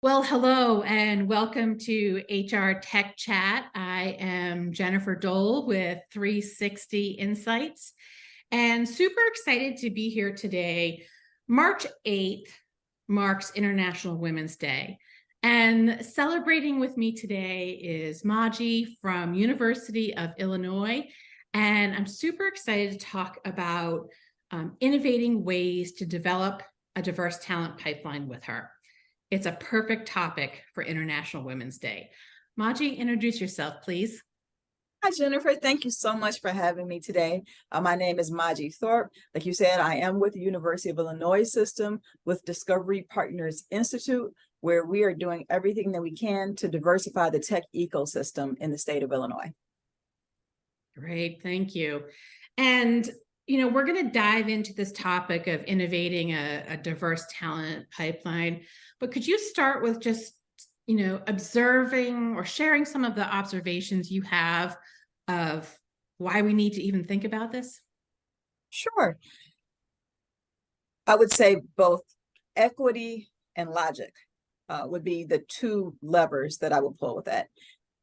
Well, hello and welcome to HR Tech Chat. I am Jennifer Dole with 360 Insights and super excited to be here today. March 8th marks International Women's Day. And celebrating with me today is Maji from University of Illinois. And I'm super excited to talk about innovating ways to develop a diverse talent pipeline with her. It's a perfect topic for International Women's Day. Maji, introduce yourself, please. Hi, Jennifer. Thank you so much for having me today. My name is Maji Tharpe. Like you said, I am with the University of Illinois system with Discovery Partners Institute, where we are doing everything that we can to diversify the tech ecosystem in the state of Illinois. Great, thank you. And we're going to dive into this topic of innovating a diverse talent pipeline. But could you start with just, observing or sharing some of the observations you have of why we need to even think about this? Sure. I would say both equity and logic would be the two levers that I would pull with that.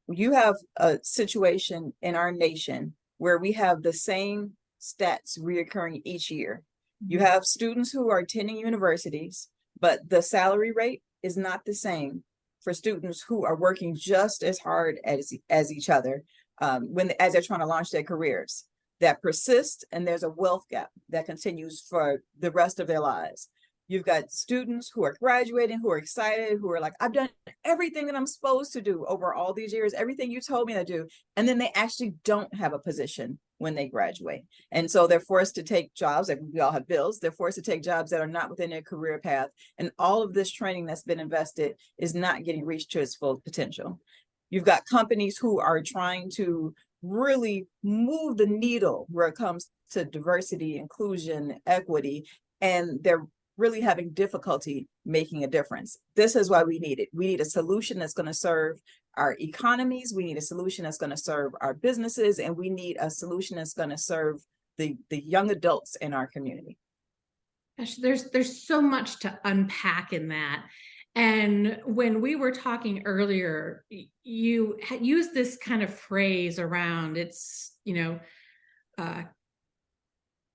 You have a situation in our nation where we have the same stats reoccurring each year. You have students who are attending universities, but the salary rate is not the same for students who are working just as hard as each other as they're trying to launch their careers. That persist, and there's a wealth gap that continues for the rest of their lives. You've got students who are graduating, who are excited, who are like, I've done everything that I'm supposed to do over all these years, everything you told me to do. And then they actually don't have a position when they graduate. And so they're forced to take jobs, like we all have bills, they're forced to take jobs that are not within their career path. And all of this training that's been invested is not getting reached to its full potential. You've got companies who are trying to really move the needle where it comes to diversity, inclusion, equity, and they're really having difficulty making a difference. This is why we need it. We need a solution that's going to serve our economies. We need a solution that's going to serve our businesses, and we need a solution that's going to serve the young adults in our community. Gosh, there's so much to unpack in that. And when we were talking earlier, you used this kind of phrase around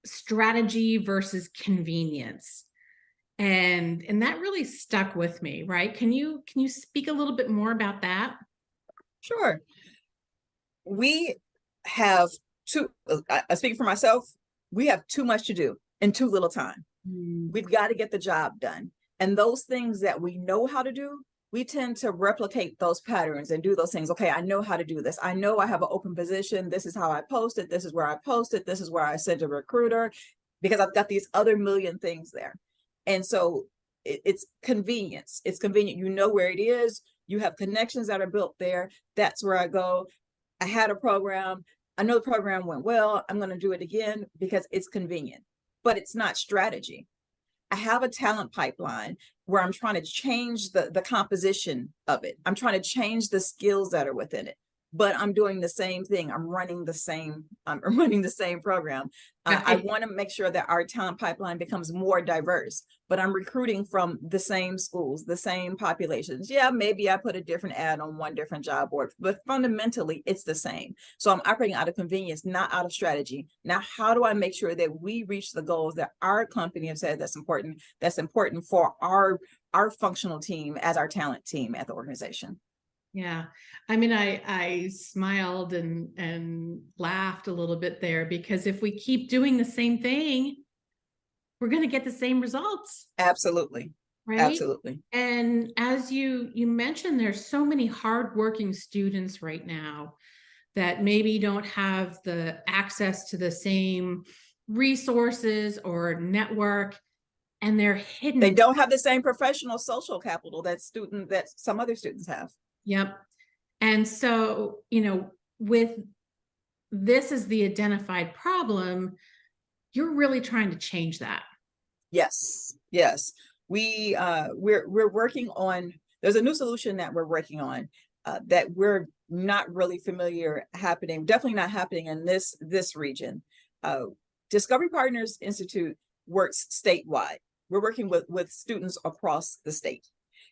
strategy versus convenience. And that really stuck with me, right? Can you speak a little bit more about that? Sure. We have speaking for myself, we have too much to do in too little time. We've got to get the job done. And those things that we know how to do, we tend to replicate those patterns and do those things. Okay, I know how to do this. I know I have an open position. This is how I post it. This is where I post it. This is where I send a recruiter, because I've got these other million things there. And so it's convenience. It's convenient. You know where it is. You have connections that are built there. That's where I go. I had a program. I know the program went well. I'm going to do it again because it's convenient, but it's not strategy. I have a talent pipeline where I'm trying to change the composition of it. I'm trying to change the skills that are within it, but I'm doing the same thing. I'm running the same program. I want to make sure that our talent pipeline becomes more diverse, but I'm recruiting from the same schools, the same populations. Yeah, maybe I put a different ad on one different job board, but fundamentally it's the same. So I'm operating out of convenience, not out of strategy. Now, how do I make sure that we reach the goals that our company has said that's important for our functional team as our talent team at the organization? Yeah. I mean, I smiled and laughed a little bit there, because if we keep doing the same thing, we're going to get the same results. Absolutely. Right. Absolutely. And as you mentioned, there's so many hardworking students right now that maybe don't have the access to the same resources or network, and they're hidden. They don't have the same professional social capital that some other students have. Yep. And so, with this as the identified problem, you're really trying to change that. Yes. Yes. We're working on, there's a new solution that we're working on that we're not really familiar definitely not happening in this region. Discovery Partners Institute works statewide. We're working with students across the state.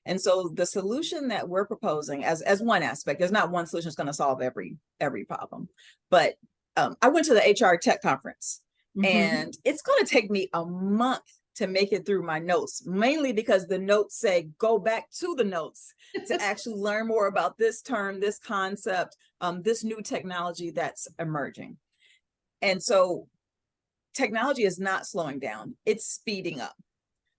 And so the solution that we're proposing as one aspect, there's not one solution that's going to solve every problem. But I went to the HR Tech Conference, and it's going to take me a month to make it through my notes, mainly because the notes say go back to the notes to actually learn more about this term, this concept, this new technology that's emerging. And so technology is not slowing down, it's speeding up.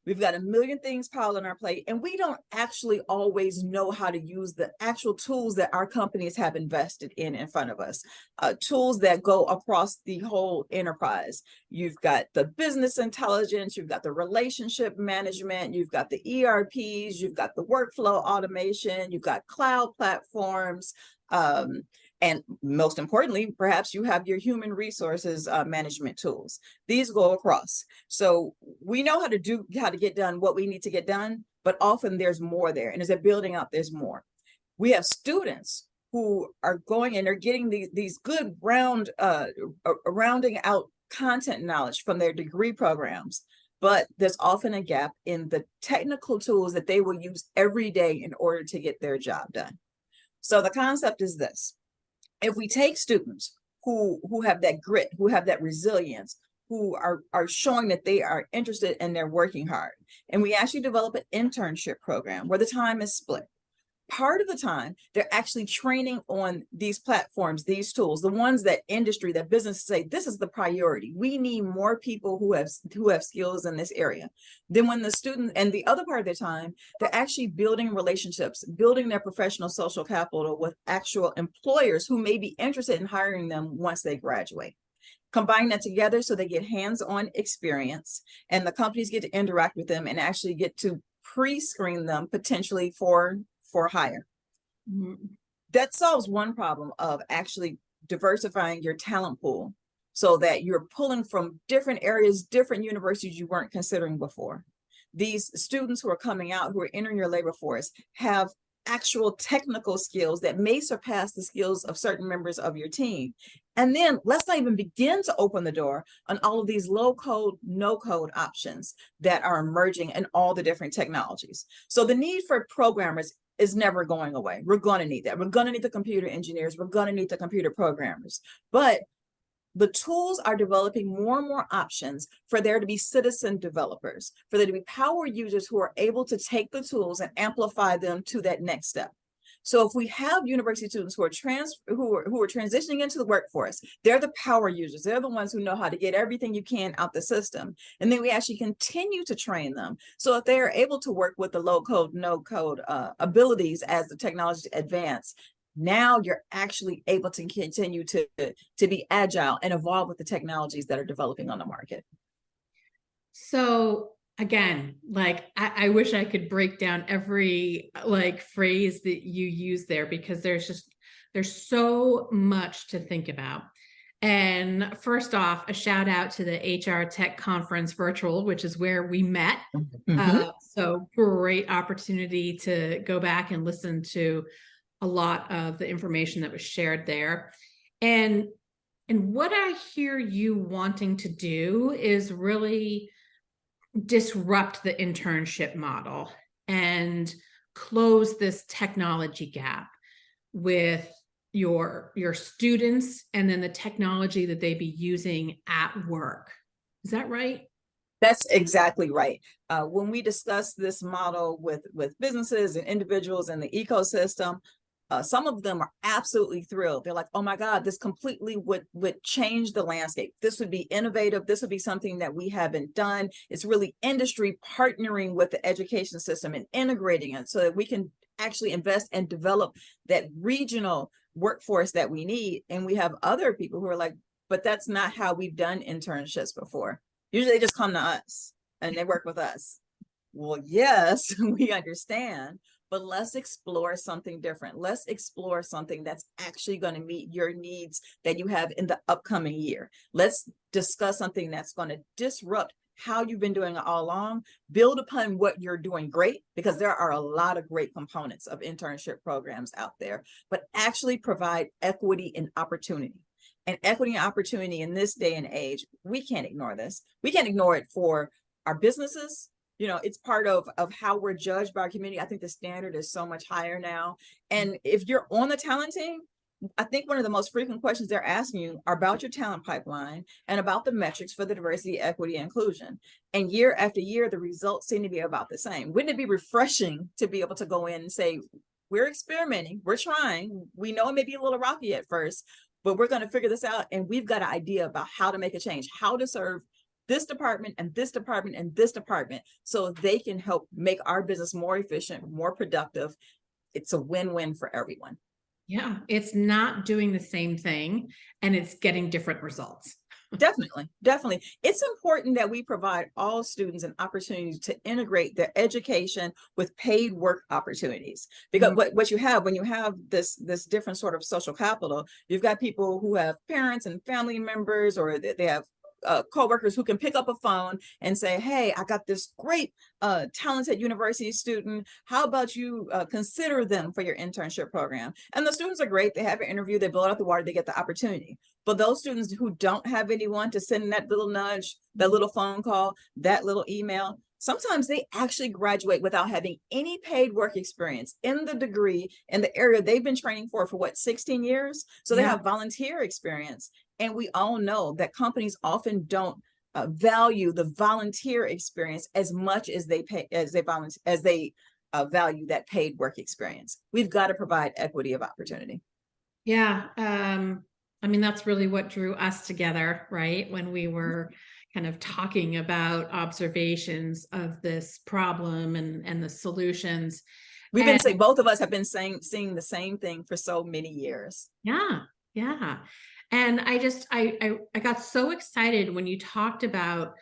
We've got a million things piled on our plate, and we don't actually always know how to use the actual tools that our companies have invested in front of us, tools that go across the whole enterprise. You've got the business intelligence, you've got the relationship management, you've got the ERPs, you've got the workflow automation, you've got cloud platforms, and most importantly, perhaps you have your human resources management tools. These go across. So we know how to get done what we need to get done, but often there's more there. And as they're building out, there's more. We have students who are going and they're getting these good rounding out content knowledge from their degree programs. But there's often a gap in the technical tools that they will use every day in order to get their job done. So the concept is this. If we take students who have that grit, who have that resilience, who are showing that they are interested and they're working hard, and we actually develop an internship program where the time is split. Part of the time, they're actually training on these platforms, these tools, the ones that industry, that business say, this is the priority. We need more people who have skills in this area. Then when the student, and the other part of their time, they're actually building relationships, building their professional social capital with actual employers who may be interested in hiring them once they graduate. Combine that together so they get hands-on experience, and the companies get to interact with them and actually get to pre-screen them potentially for hire. That solves one problem of actually diversifying your talent pool so that you're pulling from different areas, different universities you weren't considering before. These students who are coming out, who are entering your labor force, have actual technical skills that may surpass the skills of certain members of your team. And then let's not even begin to open the door on all of these low code, no code options that are emerging in all the different technologies. So the need for programmers is never going away. We're going to need that. We're going to need the computer engineers. We're going to need the computer programmers. But the tools are developing more and more options for there to be citizen developers, for there to be power users who are able to take the tools and amplify them to that next step. So if we have university students who are transitioning into the workforce, they're the power users. They're the ones who know how to get everything you can out the system. And then we actually continue to train them. So if they are able to work with the low code, no code abilities as the technology advance, now you're actually able to continue to be agile and evolve with the technologies that are developing on the market. So again, like I wish I could break down every like phrase that you use there, because there's so much to think about. And first off, a shout out to the HR Tech Conference virtual, which is where we met. So great opportunity to go back and listen to a lot of the information that was shared there. And what I hear you wanting to do is really disrupt the internship model and close this technology gap with your students and then the technology that they be using at work. Is that right? That's exactly right. When we discuss this model with businesses and individuals in the ecosystem, some of them are absolutely thrilled. They're like, oh my God, this completely would change the landscape. This would be innovative. This would be something that we haven't done. It's really industry partnering with the education system and integrating it so that we can actually invest and develop that regional workforce that we need. And we have other people who are like, but that's not how we've done internships before. Usually they just come to us and they work with us. Well, yes, we understand. But let's explore something different. Let's explore something that's actually going to meet your needs that you have in the upcoming year. Let's discuss something that's going to disrupt how you've been doing it all along, build upon what you're doing great, because there are a lot of great components of internship programs out there, but actually provide equity and opportunity. And equity and opportunity in this day and age, we can't ignore this. We can't ignore it for our businesses. it's part of how we're judged by our community. I think the standard is so much higher now. And if you're on the talent team, I think one of the most frequent questions they're asking you are about your talent pipeline and about the metrics for the diversity, equity, and inclusion. And year after year, the results seem to be about the same. Wouldn't it be refreshing to be able to go in and say, we're experimenting, we're trying, we know it may be a little rocky at first, but we're going to figure this out, and we've got an idea about how to make a change, how to serve this department and this department and this department, so they can help make our business more efficient, more productive. It's a win-win for everyone. Yeah, it's not doing the same thing and it's getting different results. Definitely. It's important that we provide all students an opportunity to integrate their education with paid work opportunities. Because what you have when you have this different sort of social capital, you've got people who have parents and family members, or they have coworkers who can pick up a phone and say, hey, I got this great talented university student. How about you consider them for your internship program? And the students are great. They have an interview, they blow it out the water, they get the opportunity. But those students who don't have anyone to send that little nudge, that little phone call, that little email, sometimes they actually graduate without having any paid work experience in the degree in the area they've been training for what, 16 years? So they have volunteer experience. And we all know that companies often don't value the volunteer experience as much as they value that paid work experience. We've got to provide equity of opportunity. Yeah. I mean, that's really what drew us together, right? When we were kind of talking about observations of this problem and the solutions. We've been saying, both of us have been seeing the same thing for so many years. Yeah. And I got so excited when you talked about,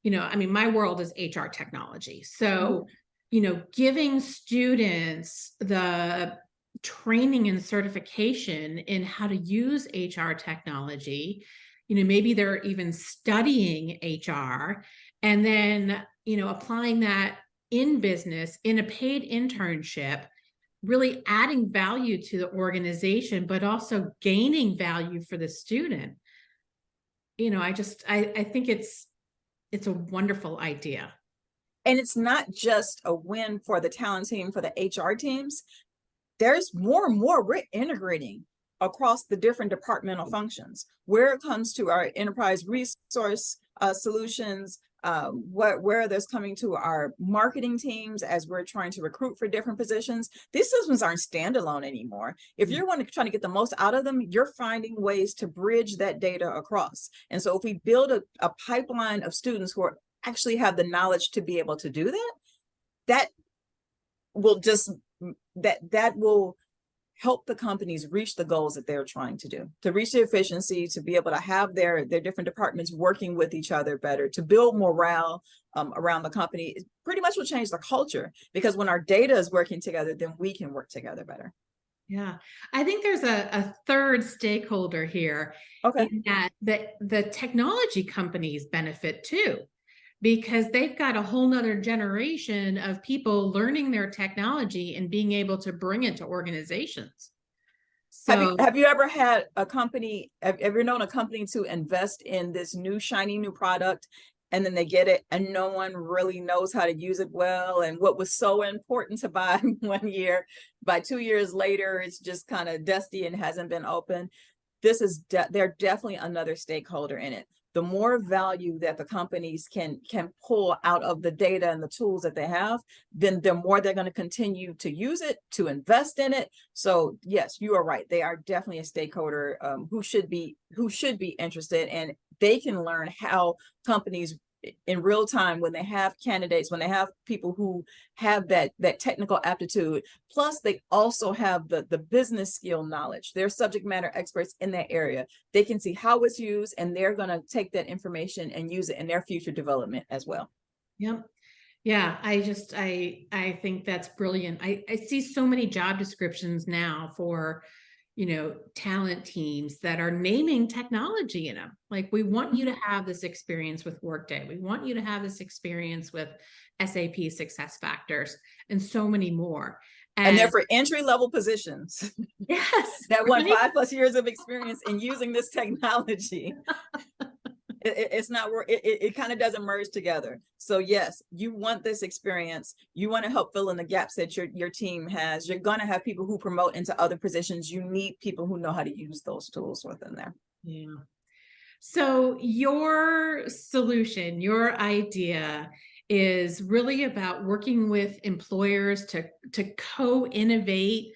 I mean, my world is HR technology. So, giving students the training and certification in how to use HR technology, maybe they're even studying HR, and then, applying that in business in a paid internship, really adding value to the organization, but also gaining value for the student. I think it's a wonderful idea. And it's not just a win for the talent team, for the HR teams. There's more and more we're integrating across the different departmental functions. Where it comes to our enterprise resource solutions, where there's coming to our marketing teams as we're trying to recruit for different positions. These systems aren't standalone anymore. If you're trying to get the most out of them, you're finding ways to bridge that data across. And so if we build a pipeline of students who actually have the knowledge to be able to do that, that will help the companies reach the goals that they're trying to do, to reach the efficiency, to be able to have their different departments working with each other better, to build morale around the company. It pretty much will change the culture, because when our data is working together, then we can work together better. Yeah, I think there's a third stakeholder here. Okay. In that the technology companies benefit too, because they've got a whole nother generation of people learning their technology and being able to bring it to organizations. So have you ever had a company, have you ever known a company to invest in this new shiny new product, and then they get it and no one really knows how to use it well? And what was so important to buy 1 year, by 2 years later, it's just kind of dusty and hasn't been open. This is they're definitely another stakeholder in it. The more value that the companies can pull out of the data and the tools that they have, then the more they're going to continue to use it, to invest in it. So yes, you are right. They are definitely a stakeholder who should be interested, and they can learn how companies in real time, when they have candidates, when they have people who have that technical aptitude, plus they also have the business skill knowledge, they're subject matter experts in that area. They can see how it's used, and they're going to take that information and use it in their future development as well. Yep. Yeah, I think that's brilliant. I see so many job descriptions now for talent teams that are naming technology in them. Like, we want you to have this experience with Workday. We want you to have this experience with SAP SuccessFactors and so many more. And they're for entry-level positions. Yes. That want 5+ years of experience in using this technology. It's not where it kind of doesn't merge together. So yes, you want this experience. You want to help fill in the gaps that your team has. You're going to have people who promote into other positions. You need people who know how to use those tools within there. Yeah. So your solution, your idea is really about working with employers to co-innovate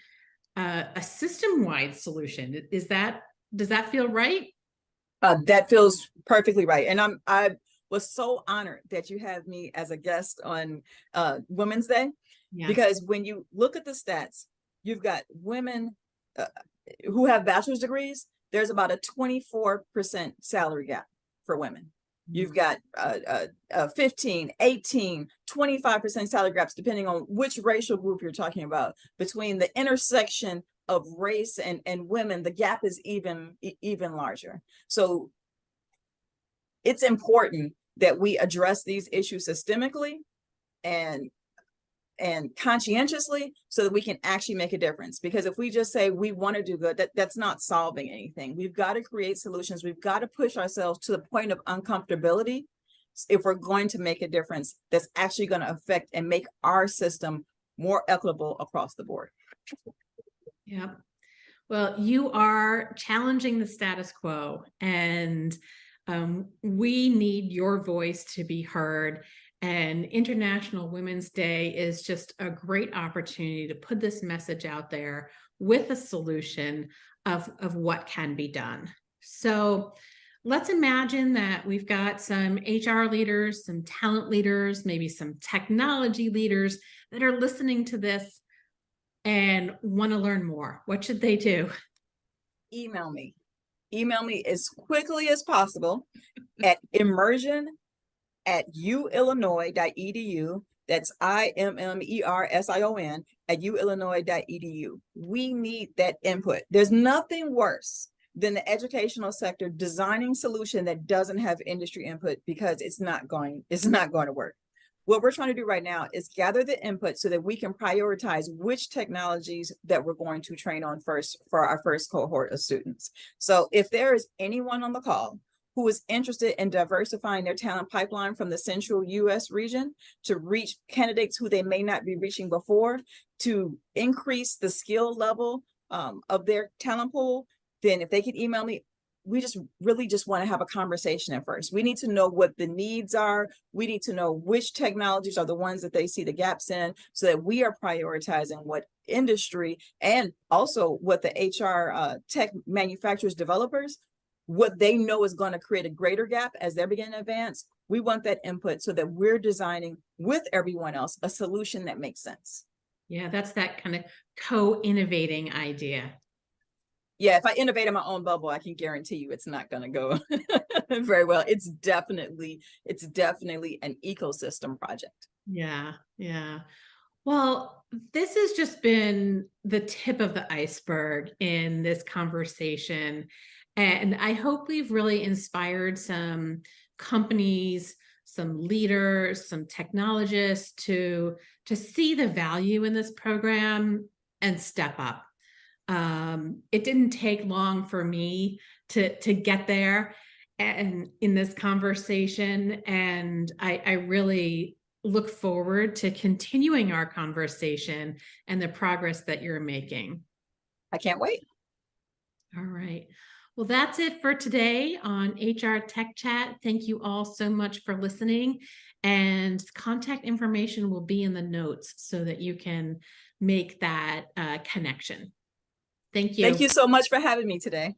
a system-wide solution. Does that feel right? That feels perfectly right. And I was so honored that you have me as a guest on Women's Day, Yeah. because when you look at the stats, you've got women who have bachelor's degrees. There's about a 24% salary gap for women. You've got 15, 18, 25% salary gaps, depending on which racial group you're talking about. Between the intersection of race and women, the gap is even larger. So it's important that we address these issues systemically and conscientiously, so that we can actually make a difference. Because if we just say we want to do good, that's not solving anything. We've got to create solutions. We've got to push ourselves to the point of uncomfortability if we're going to make a difference that's actually going to affect and make our system more equitable across the board. Yeah. Well, you are challenging the status quo, and we need your voice to be heard. And International Women's Day is just a great opportunity to put this message out there with a solution of what can be done. So let's imagine that we've got some HR leaders, some talent leaders, maybe some technology leaders that are listening to this and want to learn more. What should they do? Email me. Email me as quickly as possible at immersion@uillinois.edu. That's IMMERSION at uillinois.edu. We need that input. There's nothing worse than the educational sector designing solution that doesn't have industry input, because it's not going to work. What we're trying to do right now is gather the input so that we can prioritize which technologies that we're going to train on first for our first cohort of students. So if there is anyone on the call who is interested in diversifying their talent pipeline from the central US region to reach candidates who they may not be reaching before, to increase the skill level of their talent pool, then if they could email me. We just really just want to have a conversation at first. We need to know what the needs are. We need to know which technologies are the ones that they see the gaps in, so that we are prioritizing what industry and also what the HR tech manufacturers, developers, what they know is going to create a greater gap as they're beginning to advance. We want that input so that we're designing with everyone else a solution that makes sense. Yeah, that's that kind of co-innovating idea. Yeah, if I innovate in my own bubble, I can guarantee you it's not going to go very well. It's definitely an ecosystem project. Yeah, yeah. Well, this has just been the tip of the iceberg in this conversation. And I hope we've really inspired some companies, some leaders, some technologists to see the value in this program and step up. It didn't take long for me to get there and in this conversation, and I really look forward to continuing our conversation and the progress that you're making. I can't wait. All right. Well, that's it for today on HR Tech Chat. Thank you all so much for listening, and contact information will be in the notes so that you can make that connection. Thank you. Thank you so much for having me today.